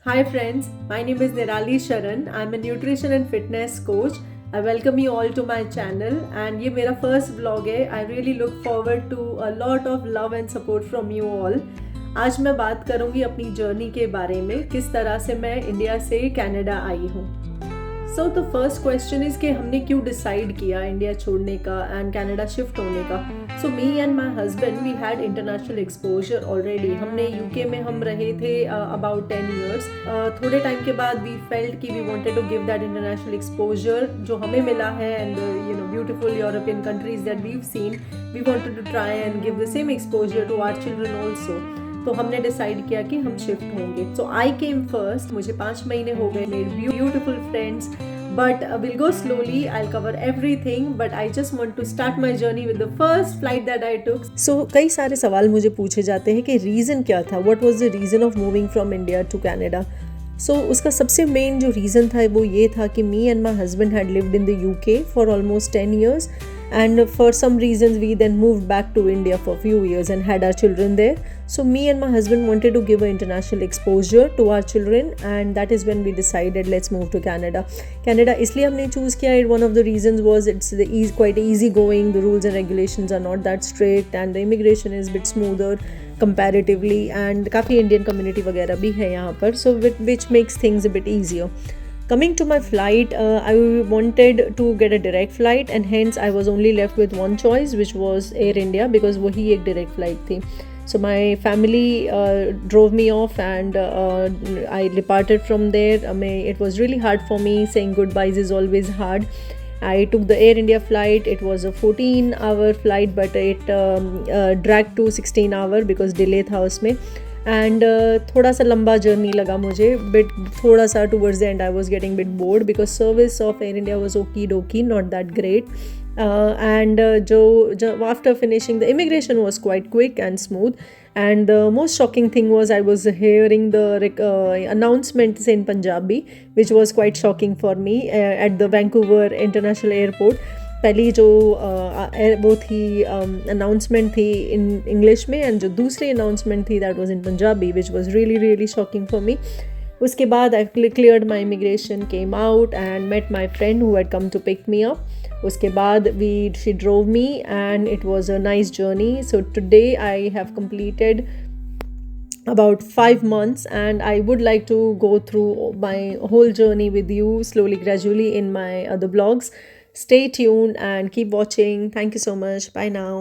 Hi friends, my name is Nirali Sharan. I'm a nutrition and fitness coach. I welcome you all to my channel and ये मेरा first vlog है. I really look forward to a lot of love and support from you all. आज मैं बात करूंगी अपनी journey के बारे में, किस तरह से मैं इंडिया से कनाडा आई हूँ. So the first question is कि हमने क्यों डिसाइड किया इंडिया छोड़ने का एंड कनाडा शिफ्ट होने का. So me and my husband we had international exposure already. हमने यूके में हम रहे थे अबाउट 10 years. थोड़े टाइम के बाद वी फेल्ट कि we wanted to give that international exposure जो हमें मिला है and beautiful European countries that we seen. We wanted to try and give the same exposure to our children also. तो हमने डिसाइड किया कि हम शिफ्ट होंगे. So I came first. मुझे 5 महीने हो गए. मेरे beautiful friends, but we'll go slowly. I'll cover everything, but I just want to start my journey with the first flight that I took. So कई सारे सवाल मुझे पूछे जाते हैं कि रीज़न क्या था, what was the reason of moving from India to Canada. So उसका सबसे मेन जो रीज़न था वो ये था कि me and my husband had lived in the UK for almost 10 years and for some reasons we then moved back to India for a few years and had our children there. So me and my husband wanted to give an international exposure to our children and that is when we decided let's move to Canada. Canada इसलिए हमने choose किया. One of the reasons was it's quite easy going. The rules and regulations are not that strict and the immigration is a bit smoother comparatively and काफ़ी Indian community वगैरह भी है यहाँ पर, so which makes things a bit easier. Coming to my flight, I wanted to get a direct flight and hence I was only left with one choice which was Air India because वही एक direct flight थी. So my family drove me off and I departed from there. It was really hard for me. Saying goodbyes is always hard. I took the Air India flight. It was a 14-hour flight but it dragged to 16 hour because delay था उसमें. And थोड़ा सा लंबा journey लगा मुझे. But थोड़ा सा towards the end I was getting bit bored because service of Air India was okey dokey, not that great. And जो after finishing the immigration was quite quick and smooth. And the most shocking thing was I was hearing the announcements in Punjabi, which was quite shocking for me at the Vancouver International Airport. पहली जो वो थी announcement थी in English में and जो दूसरी announcement थी that was in Punjabi which was really really shocking for me. उसके बाद I cleared my immigration, came out and met my friend who had come to pick me up. उसके बाद she drove me and it was a nice journey. So today I have completed about 5 months and I would like to go through my whole journey with you slowly gradually in my other vlogs. Stay tuned and keep watching. Thank you so much. Bye now.